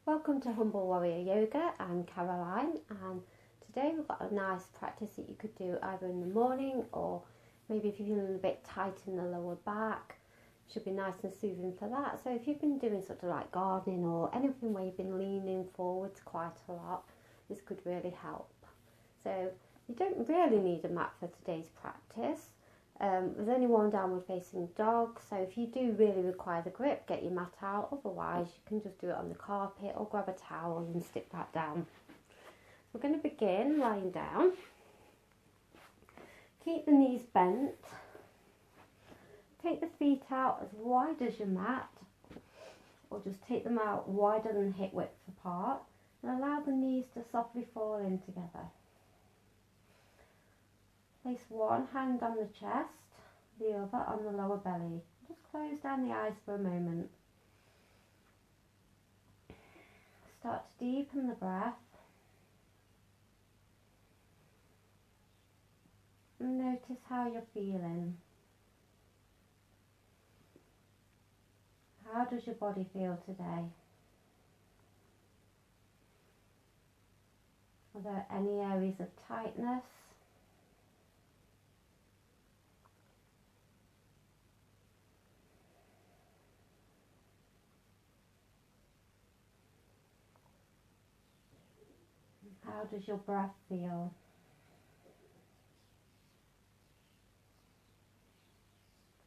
Welcome to Humble Warrior Yoga. I'm Caroline, and today we've got a nice practice that you could do either in the morning or maybe if you're feeling a bit tight in the lower back. Should be nice and soothing for that. So if you've been doing sort of like gardening or anything where you've been leaning forwards quite a lot, this could really help. So you don't really need a mat for today's practice. There's only one downward facing dog, so if you do really require the grip, get your mat out. Otherwise you can just do it on the carpet or grab a towel and stick that down. We're going to begin lying down. Keep the knees bent. Take the feet out as wide as your mat, or just take them out wider than hip width apart, and allow the knees to softly fall in together. Place one hand on the chest, the other on the lower belly. Just close down the eyes for a moment. Start to deepen the breath. And notice how you're feeling. How does your body feel today? Are there any areas of tightness? How does your breath feel?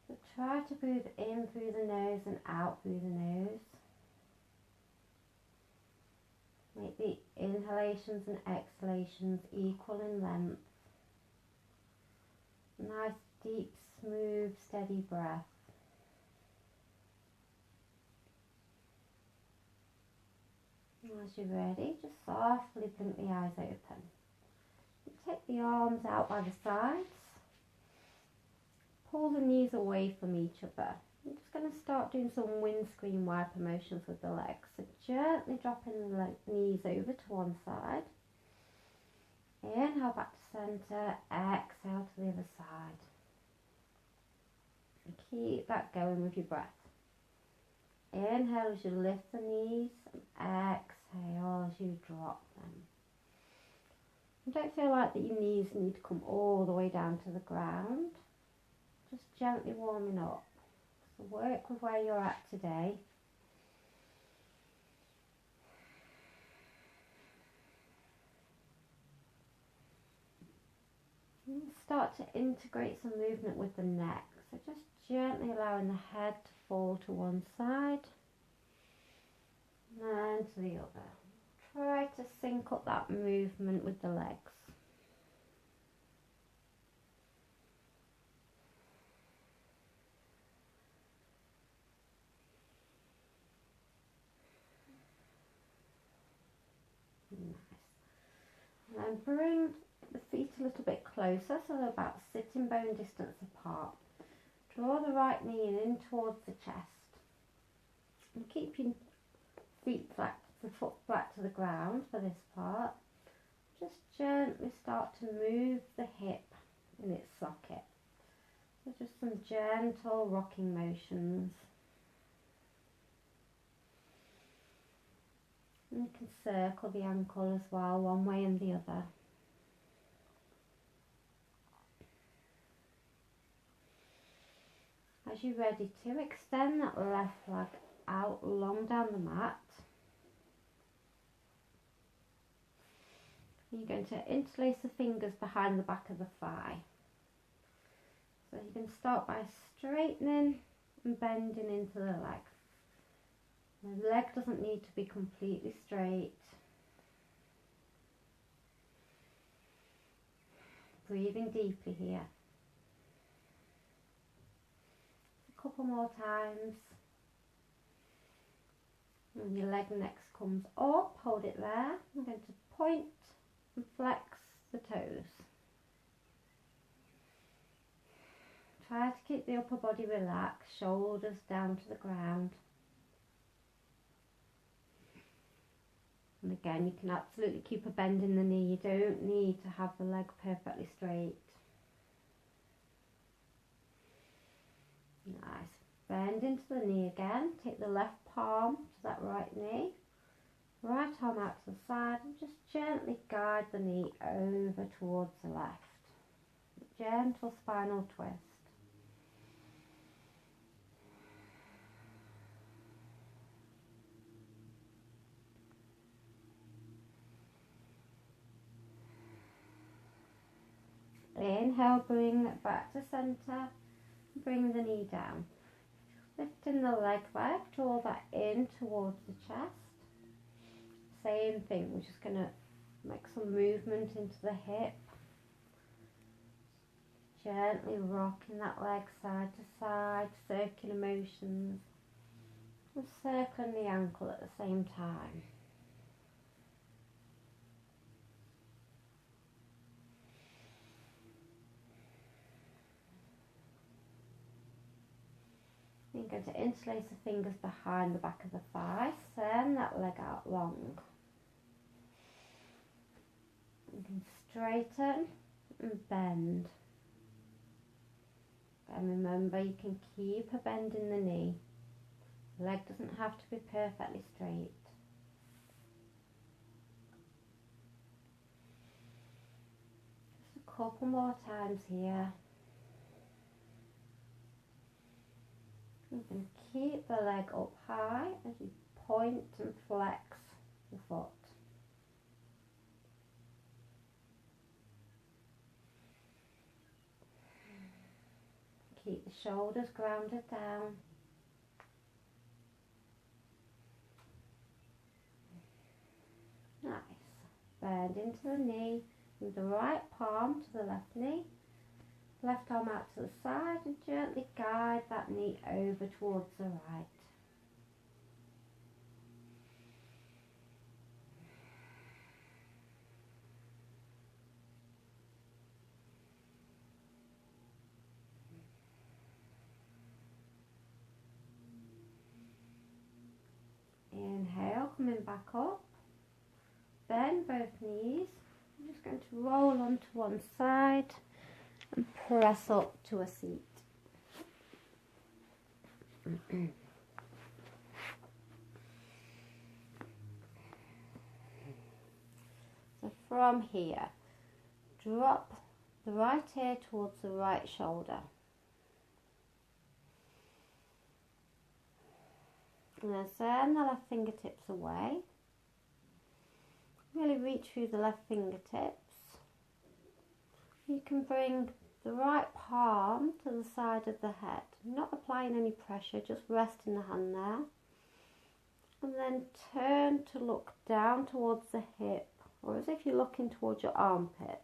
So try to breathe in through the nose and out through the nose. Make the inhalations and exhalations equal in length. Nice, deep, smooth, steady breath. As you're ready, just softly blink the eyes open. Take the arms out by the sides. Pull the knees away from each other. I'm just going to start doing some windscreen wiper motions with the legs. So gently dropping the knees over to one side. Inhale back to centre, exhale to the other side. And keep that going with your breath. Inhale as you lift the knees, and exhale as you drop them. And don't feel like that your knees need to come all the way down to the ground. Just gently warming up. So work with where you're at today. And start to integrate some movement with the neck. So just gently allowing the head to fall to one side and to the other. Try to sync up that movement with the legs. Nice. And then bring the feet a little bit closer, so they're about sitting bone distance apart. Draw the right knee in towards the chest. And keep your feet flat, the foot flat to the ground for this part. Just gently start to move the hip in its socket. So just some gentle rocking motions. And you can circle the ankle as well, one way and the other. As you're ready to, extend that left leg out long down the mat. You're going to interlace the fingers behind the back of the thigh. So you can start by straightening and bending into the leg. The leg doesn't need to be completely straight. Breathing deeply here. A couple more times. And your leg next comes up, hold it there. I'm going to point and flex the toes. Try to keep the upper body relaxed, shoulders down to the ground. And again, you can absolutely keep a bend in the knee. You don't need to have the leg perfectly straight. Nice. Bend into the knee again. Take the left palm to that right knee. Right arm out to the side and just gently guide the knee over towards the left. Gentle spinal twist. Inhale, bring it back to centre. Bring the knee down. Lifting the leg back, draw that in towards the chest. Same thing, we're just going to make some movement into the hip. Gently rocking that leg side to side, circular motions. And circling the ankle at the same time. You're going to interlace the fingers behind the back of the thigh, send that leg out long. You can straighten and bend. And remember, you can keep a bend in the knee. The leg doesn't have to be perfectly straight. Just a couple more times here. You can keep the leg up high as you point and flex the foot. Keep the shoulders grounded down. Nice. Bend into the knee. Move the right palm to the left knee. Left arm out to the side and gently guide that knee over towards the right. Inhale, coming back up. Bend both knees. I'm just going to roll onto one side and press up to a seat. So from here, drop the right ear towards the right shoulder. And then send the left fingertips away. Really reach through the left fingertips. You can bring the right palm to the side of the head, not applying any pressure, just resting the hand there. And then turn to look down towards the hip, or as if you're looking towards your armpit.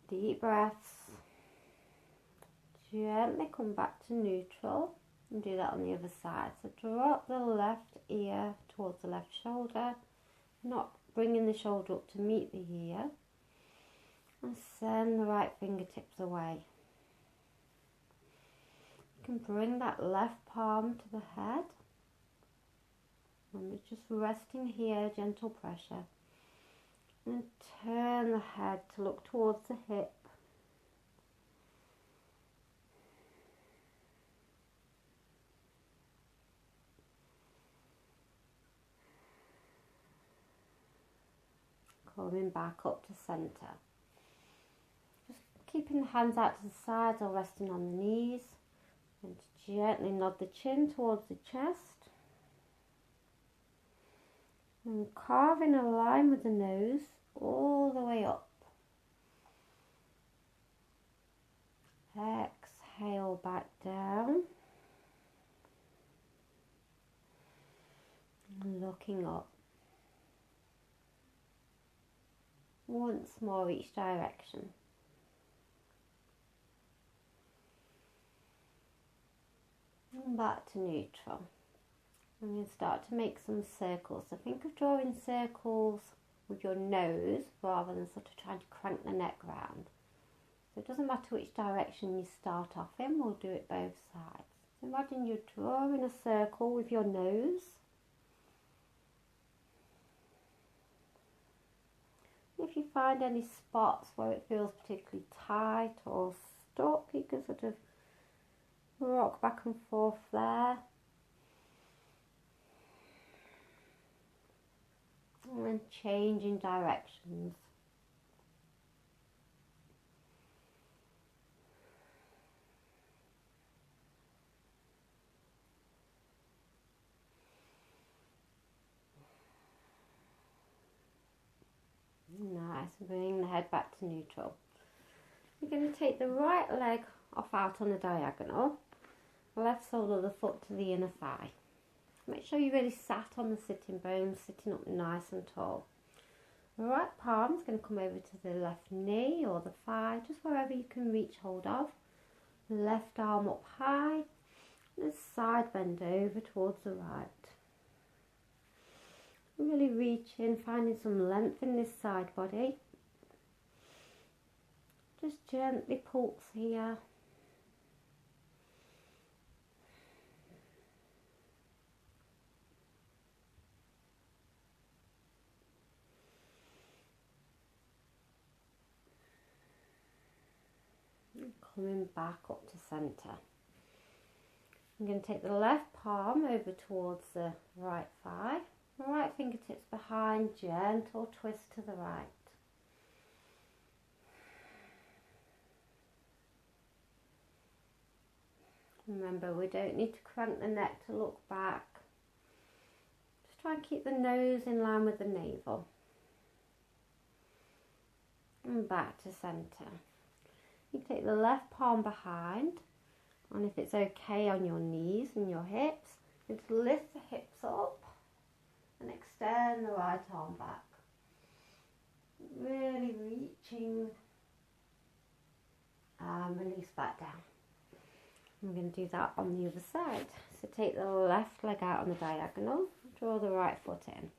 Deep breaths. Gently come back to neutral and do that on the other side. So drop the left ear towards the left shoulder, not bringing the shoulder up to meet the ear, and send the right fingertips away. You can bring that left palm to the head, and we're just resting here, gentle pressure, and turn the head to look towards the hip. Coming back up to centre. Just keeping the hands out to the sides or resting on the knees. And gently nod the chin towards the chest. And carving a line with the nose all the way up. Exhale back down. And looking up. Once more each direction. And back to neutral. And then start to make some circles. So think of drawing circles with your nose rather than sort of trying to crank the neck round. So it doesn't matter which direction you start off in, we'll do it both sides. So imagine you're drawing a circle with your nose. If you find any spots where it feels particularly tight or stuck, you can sort of rock back and forth there. And then changing directions. Nice, bring the head back to neutral. You're going to take the right leg off out on the diagonal, left sole of the foot to the inner thigh. Make sure you really sat on the sitting bones, sitting up nice and tall. The right palm is going to come over to the left knee or the thigh, just wherever you can reach hold of. Left arm up high, and side bend over towards the right. Really reaching, finding some length in this side body. Just gently pulse here. And coming back up to centre. I'm going to take the left palm over towards the right thigh. Right fingertips behind, gentle twist to the right. Remember, we don't need to crank the neck to look back. Just try and keep the nose in line with the navel. And back to centre. You take the left palm behind, and if it's okay on your knees and your hips, just lift the hips up. And extend the right arm back. Really reaching and release back down. I'm going to do that on the other side. So take the left leg out on the diagonal, draw the right foot in.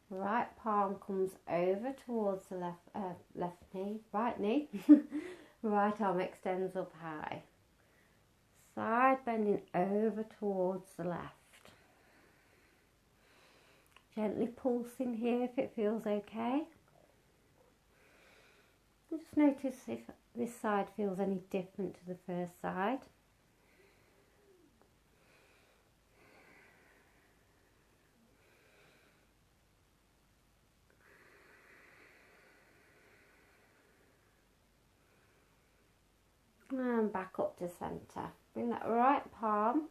Right palm comes over towards the left knee, right knee. Right arm extends up high. Side bending over towards the left. Gently pulsing here if it feels okay. Just notice if this side feels any different to the first side. And back up to centre. Bring that right palm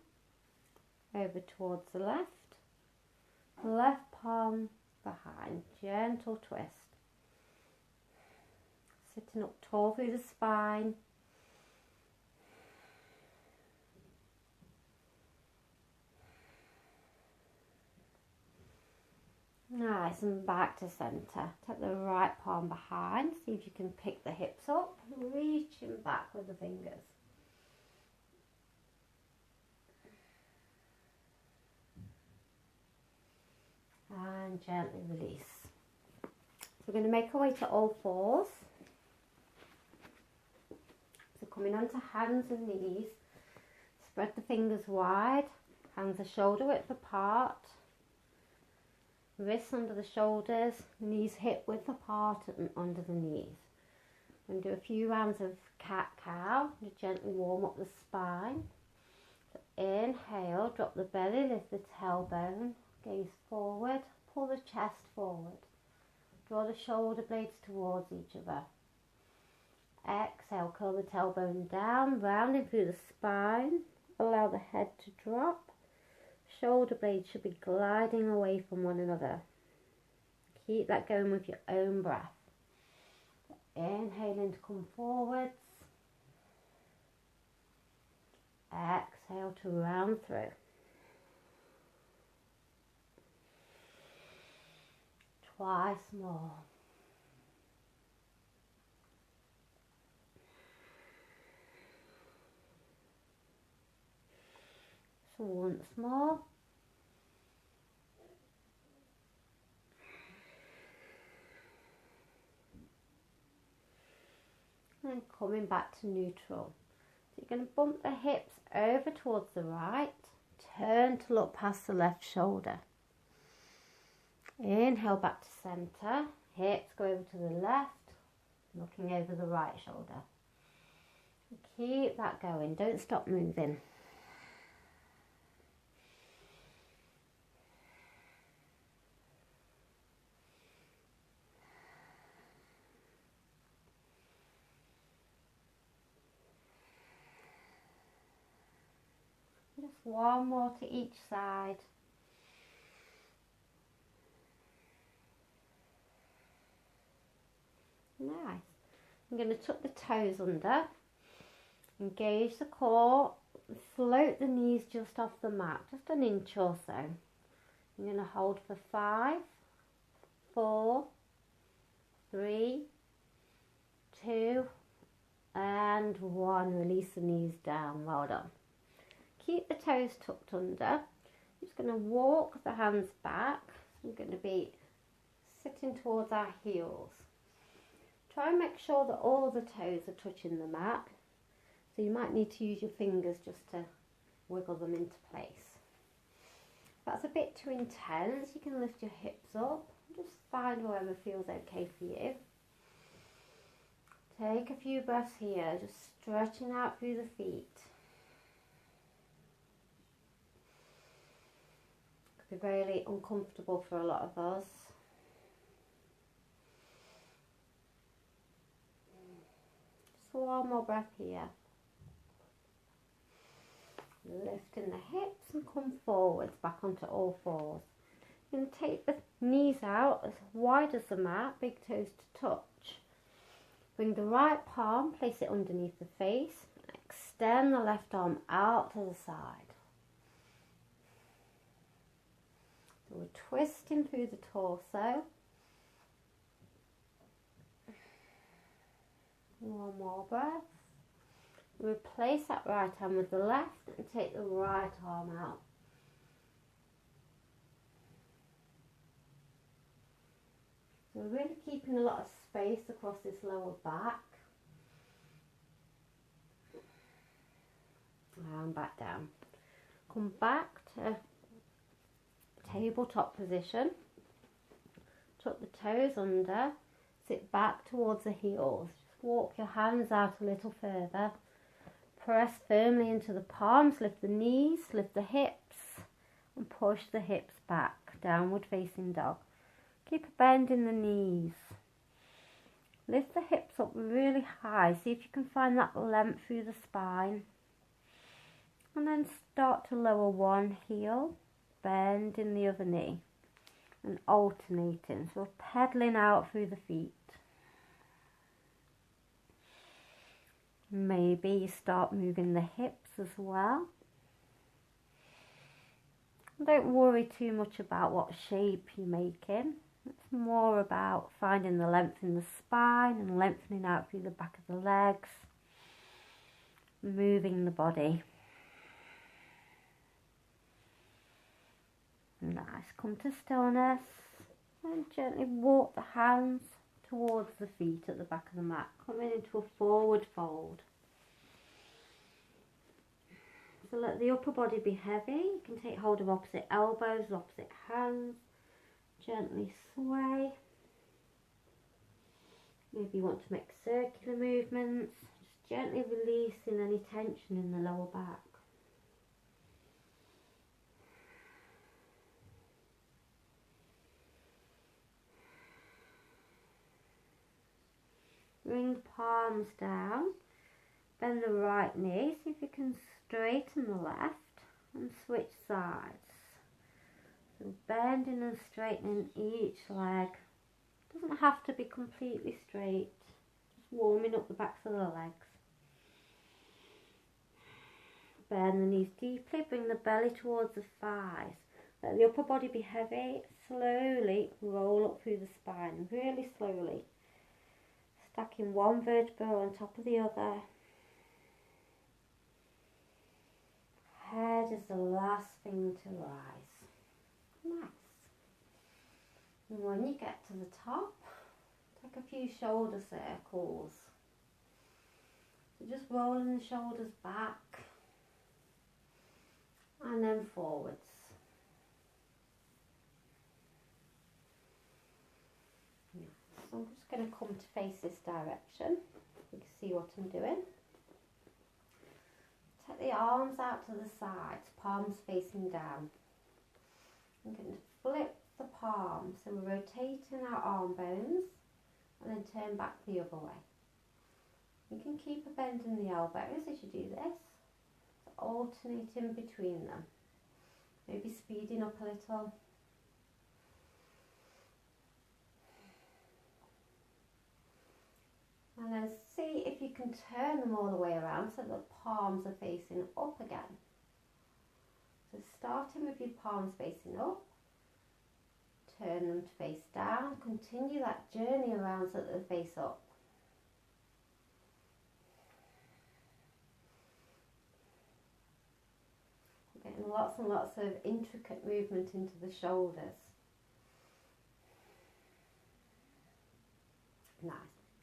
over towards the left. Left palm behind, gentle twist. Sitting up tall through the spine. Nice, and back to centre. Take the right palm behind, see if you can pick the hips up, reaching back with the fingers. And gently release. So we're going to make our way to all fours. So coming onto hands and knees, spread the fingers wide, hands are shoulder width apart, wrists under the shoulders, knees hip width apart and under the knees. We're going to do a few rounds of cat-cow to gently warm up the spine. So inhale, drop the belly, lift the tailbone. Gaze forward, pull the chest forward. Draw the shoulder blades towards each other. Exhale, curl the tailbone down, rounding through the spine. Allow the head to drop. Shoulder blades should be gliding away from one another. Keep that going with your own breath. Inhaling to come forwards. Exhale to round through. Twice more. So once more. And coming back to neutral. So you're going to bump the hips over towards the right. Turn to look past the left shoulder. Inhale back to centre. Hips go over to the left. Looking over the right shoulder. Keep that going, don't stop moving. Just one more to each side. Nice. I'm going to tuck the toes under, engage the core, float the knees just off the mat, just an inch or so. I'm going to hold for 5, 4, 3, 2, and 1. Release the knees down. Well done. Keep the toes tucked under. I'm just going to walk the hands back. I'm going to be sitting towards our heels. Try and make sure that all the toes are touching the mat. So you might need to use your fingers just to wiggle them into place. If that's a bit too intense, you can lift your hips up. Just find whatever feels okay for you. Take a few breaths here, just stretching out through the feet. Could be really uncomfortable for a lot of us. Just one more breath here. Lifting the hips and come forwards back onto all fours. You're going to take the knees out as wide as the mat, big toes to touch. Bring the right palm, place it underneath the face, and extend the left arm out to the side. So we're twisting through the torso. One more breath. Replace that right hand with the left and take the right arm out. So we're really keeping a lot of space across this lower back. And back down. Come back to tabletop position. Tuck the toes under. Sit back towards the heels. Just walk your hands out a little further. Press firmly into the palms, lift the knees, lift the hips, and push the hips back. Downward facing dog. Keep a bend in the knees. Lift the hips up really high. See if you can find that length through the spine. And then start to lower one heel, bend in the other knee, and alternating. So we're pedaling out through the feet. Maybe you start moving the hips as well. Don't worry too much about what shape you're making. It's more about finding the length in the spine and lengthening out through the back of the legs. Moving the body. Nice. Come to stillness and gently walk the hands towards the feet at the back of the mat, coming into a forward fold. So let the upper body be heavy. You can take hold of opposite elbows, opposite hands, gently sway. Maybe you want to make circular movements, just gently releasing any tension in the lower back. Bring the palms down, bend the right knee, see if you can straighten the left and switch sides. So bending and straightening each leg. Doesn't have to be completely straight, just warming up the backs of the legs. Bend the knees deeply, bring the belly towards the thighs. Let the upper body be heavy, slowly roll up through the spine, really slowly. Stacking one vertebra on top of the other. Head is the last thing to rise. Nice. And when you get to the top, take a few shoulder circles. So just rolling the shoulders back and then forwards. So I'm just going to come to face this direction. You can see what I'm doing. the arms out to the sides, palms facing down. I'm going to flip the palms, so we're rotating our arm bones and then turn back the other way. You can keep a bend in the elbows as you do this, alternating between them, maybe speeding up a little. And then see if you can turn them all the way around so the palms are facing up again. So starting with your palms facing up, turn them to face down, continue that journey around so that they face up. Getting lots and lots of intricate movement into the shoulders. Nice.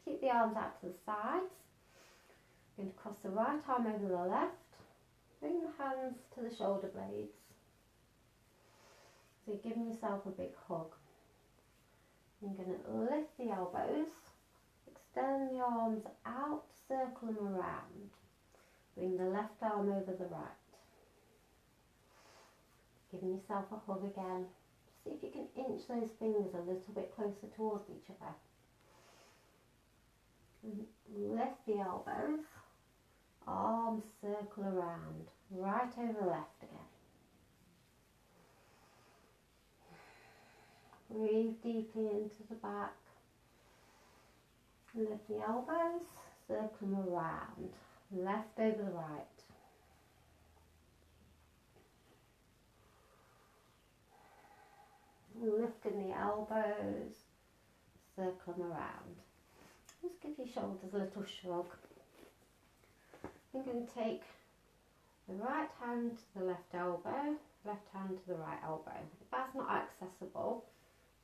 Keep the arms out to the sides. Going to cross the right arm over the left. Bring the hands to the shoulder blades. So you're giving yourself a big hug. You're going to lift the elbows, extend the arms out, circle them around. Bring the left arm over the right. Giving yourself a hug again. See if you can inch those fingers a little bit closer towards each other. And lift the elbows, arms circle around, right over left again. Breathe deeply into the back. Lift the elbows, circle them around, left over the right. Lifting the elbows, circle them around. Just give your shoulders a little shrug. I'm going to take the right hand to the left elbow, left hand to the right elbow. If that's not accessible,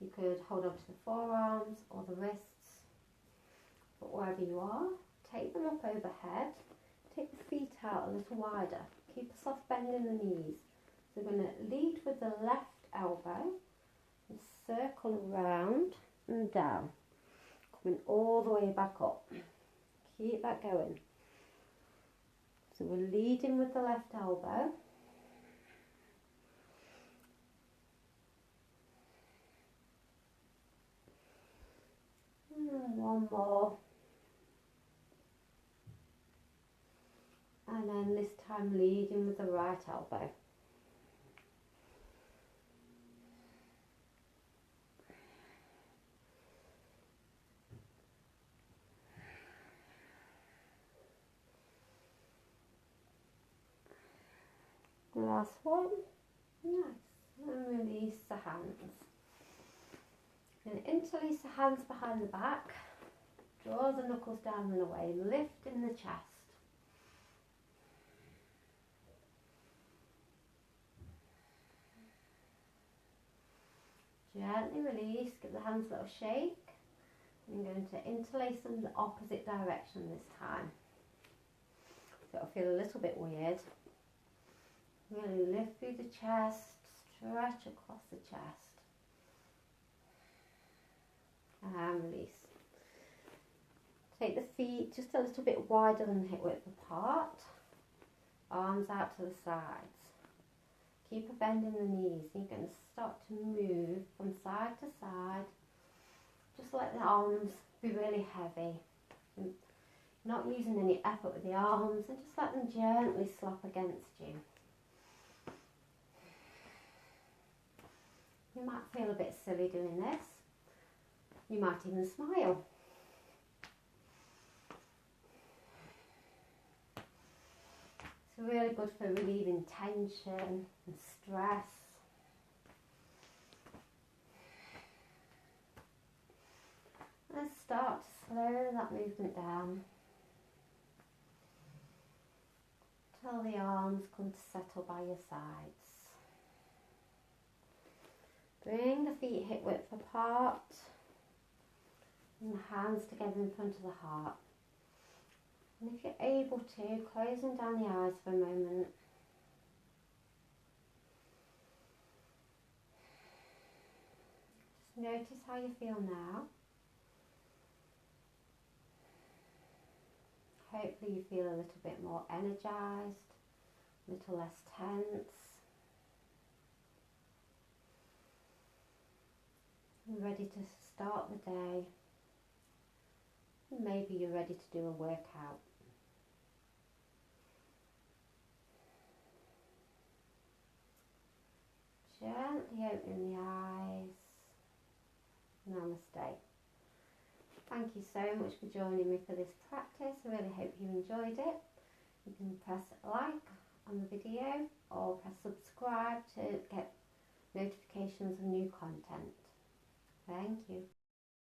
you could hold on to the forearms or the wrists, but wherever you are, take them up overhead. Take the feet out a little wider. Keep a soft bend in the knees. So we're going to lead with the left elbow and circle around and down. Coming all the way back up. Keep that going. So we're leading with the left elbow. And one more. And then this time leading with the right elbow. Last one. Nice. And release the hands. And interlace the hands behind the back. Draw the knuckles down and away. Lift in the chest. Gently release. Give the hands a little shake. I'm going to interlace them the opposite direction this time. So it'll feel a little bit weird. Really lift through the chest, stretch across the chest. And release. Take the feet just a little bit wider than hip width apart. Arms out to the sides. Keep a bend in the knees. You're going to start to move from side to side. Just let the arms be really heavy. Not using any effort with the arms, and just let them gently slap against you. You might feel a bit silly doing this. You might even smile. It's really good for relieving tension and stress. Let's start to slow that movement down till the arms come to settle by your sides. Bring the feet hip width apart and the hands together in front of the heart. And if you're able to, closing down the eyes for a moment. Just notice how you feel now. Hopefully you feel a little bit more energized, a little less tense. You're ready to start the day. Maybe you're ready to do a workout. Gently open the eyes. Namaste. Thank you so much for joining me for this practice. I really hope you enjoyed it. You can press like on the video or press subscribe to get notifications of new content. Thank you.